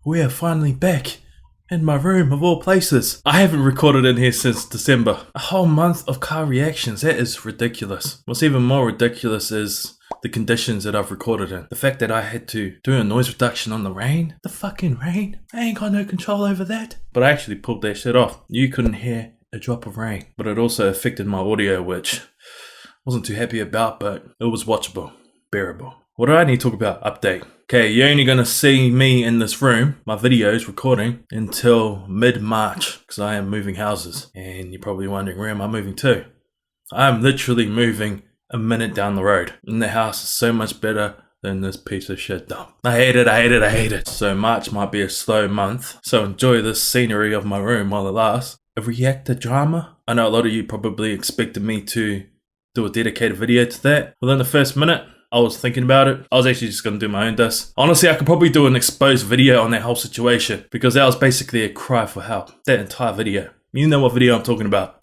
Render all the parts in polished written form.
We are finally back in my room of all places. I haven't recorded in here since December. A whole month of car reactions. That is ridiculous. What's even more ridiculous is the conditions that I've recorded in. The fact that I had to do a noise reduction on the rain. The fucking rain. I ain't got no control over that. But I actually pulled that shit off. You couldn't hear a drop of rain. But it also affected my audio, which I wasn't too happy about, but it was watchable, bearable. What do I need to talk about? Update. Okay, you're only going to see me in this room, my videos recording, until mid-March, because I am moving houses. And you're probably wondering, where am I moving to? I'm literally moving a minute down the road. And the house is so much better than this piece of shit dump. I hate it. So March might be a slow month. So enjoy this scenery of my room while it lasts. A reactor drama? I know a lot of you probably expected me to do a dedicated video to that. Within the first minute, I was thinking about it. I was actually just going to do my own diss. Honestly, I could probably do an exposed video on that whole situation because that was basically a cry for help. That entire video. You know what video I'm talking about.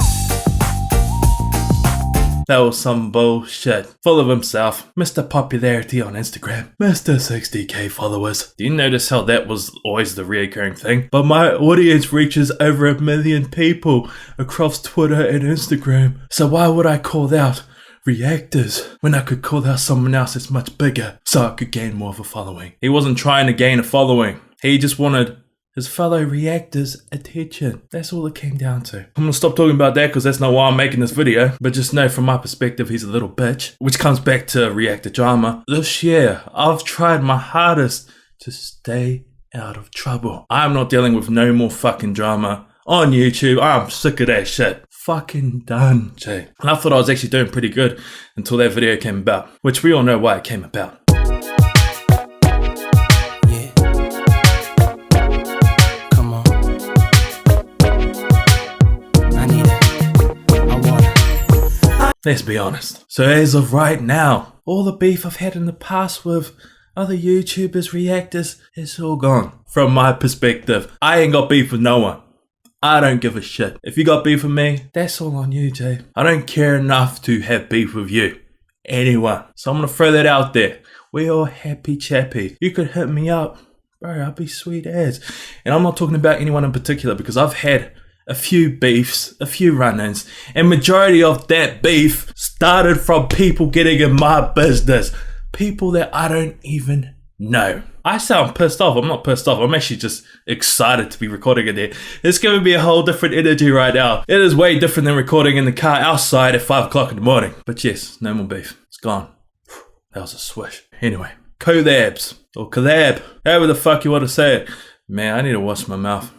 That was some bullshit. Full of himself. Mr. Popularity on Instagram. Mr. 60k followers. Do you notice how that was always the reoccurring thing? But my audience reaches over 1 million people across Twitter and Instagram. So why would I call out reactors when I could call out someone else that's much bigger so I could gain more of a following? He wasn't trying to gain a following. He just wanted his fellow reactors' attention. That's all it came down to. I'm gonna stop talking about that because that's not why I'm making this video. But just know from my perspective, he's a little bitch. Which comes back to reactor drama. This year, I've tried my hardest to stay out of trouble. I'm not dealing with no more fucking drama on YouTube. I'm sick of that shit. Fucking done, Shay. And I thought I was actually doing pretty good until that video came about, which we all know why it came about. Yeah. Come on. I need it. I want it. Let's be honest. So as of right now, all the beef I've had in the past with other YouTubers, reactors, it's all gone. From my perspective, I ain't got beef with no one. I don't give a shit. If you got beef with me, that's all on you, Jay. I don't care enough to have beef with you. Anyone. So I'm gonna throw that out there. We all happy chappy. You could hit me up. Bro, I'll be sweet as. And I'm not talking about anyone in particular because I've had a few beefs, a few run-ins, and majority of that beef started from people getting in my business. People that I don't even know. I sound pissed off. I'm not pissed off. I'm actually just excited to be recording in there. It's giving me a whole different energy right now. It is way different than recording in the car outside at 5 o'clock in the morning. But yes, no more beef. It's gone. That was a swish. Anyway, collabs or collab, however the fuck you want to say it. Man, I need to wash my mouth.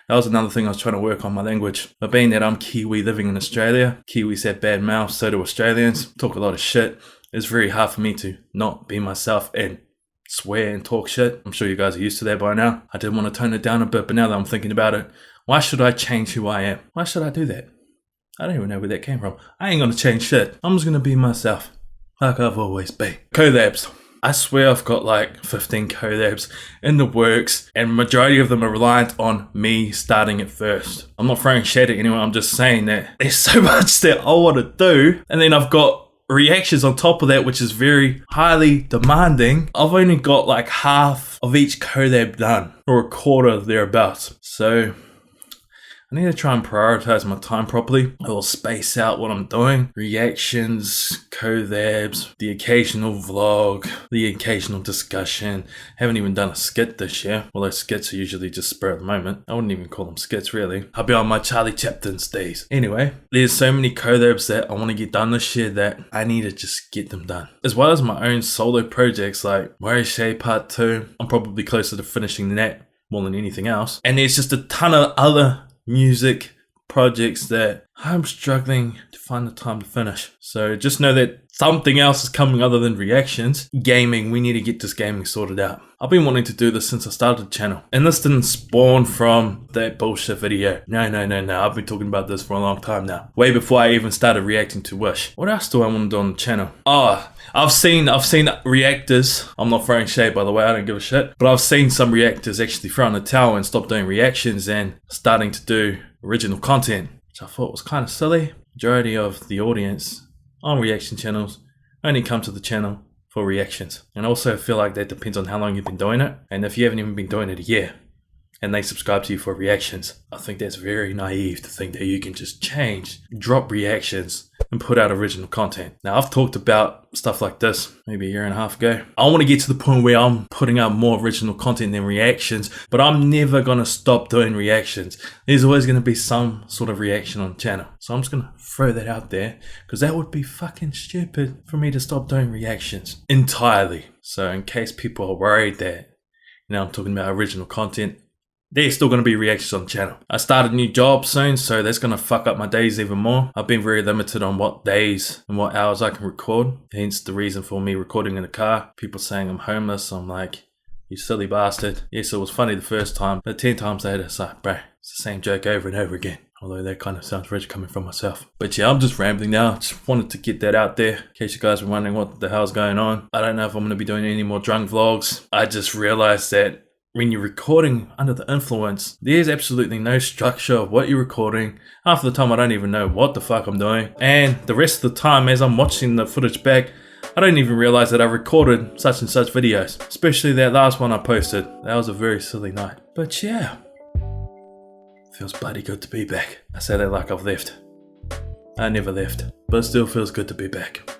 That was another thing I was trying to work on, my language. But being that I'm Kiwi living in Australia, Kiwis have bad mouths, so do Australians. Talk a lot of shit. It's very hard for me to not be myself and swear and talk shit. I'm sure you guys are used to that by now. I did want to tone it down a bit, but now that I'm thinking about it, why should I change who I am? Why should I do that? I don't even know where that came from. I ain't gonna change shit. I'm just gonna be myself, like I've always been. Collabs. I swear I've got like 15 collabs in the works, and majority of them are reliant on me starting it first. I'm not throwing shade at anyone, I'm just saying that there's so much that I want to do, and then I've got reactions on top of that, which is very highly demanding. I've only got like half of each collab done, or a quarter thereabouts. So I need to try and prioritize my time properly. I will space out what I'm doing. Reactions, collabs, the occasional vlog, the occasional discussion. Haven't even done a skit this year. Although skits are usually just spur of the moment. I wouldn't even call them skits really. I'll be on my Charlie Chaplin's days. Anyway, there's so many collabs that I want to get done this year that I need to just get them done. As well as my own solo projects like Shay Part 2. I'm probably closer to finishing that more than anything else. And there's just a ton of other music projects that I'm struggling to find the time to finish. So just know that something else is coming other than reactions. Gaming, we need to get this gaming sorted out. I've been wanting to do this since I started the channel. And this didn't spawn from that bullshit video. No. I've been talking about this for a long time now. Way before I even started reacting to Wish. What else do I want to do on the channel? Oh, I've seen reactors. I'm not throwing shade, by the way. I don't give a shit. But I've seen some reactors actually throw in the towel and stop doing reactions and starting to do original content, which I thought was kind of silly. Majority of the audience on reaction channels only come to the channel for reactions. And also feel like that depends on how long you've been doing it. And if you haven't even been doing it a year, and they subscribe to you for reactions. I think that's very naive to think that you can just change, drop reactions, and put out original content. Now, I've talked about stuff like this maybe a year and a half ago. I want to get to the point where I'm putting out more original content than reactions, but I'm never going to stop doing reactions. There's always going to be some sort of reaction on the channel. So I'm just going to throw that out there, because that would be fucking stupid for me to stop doing reactions entirely. So in case people are worried that, I'm talking about original content, there's still going to be reactions on the channel. I started a new job soon, so that's going to fuck up my days even more. I've been very limited on what days and what hours I can record. Hence the reason for me recording in the car. People saying I'm homeless. I'm like, you silly bastard. Yes, it was funny the first time, but 10 times later, it's like, bro, it's the same joke over and over again. Although that kind of sounds rich coming from myself. But yeah, I'm just rambling now. Just wanted to get that out there in case you guys were wondering what the hell's going on. I don't know if I'm going to be doing any more drunk vlogs. I just realized that when you're recording under the influence, there's absolutely no structure of what you're recording. Half the time I don't even know what the fuck I'm doing. And the rest of the time as I'm watching the footage back, I don't even realize that I recorded such and such videos. Especially that last one I posted. That was a very silly night. But yeah, feels bloody good to be back. I say that like I've left. I never left, but it still feels good to be back.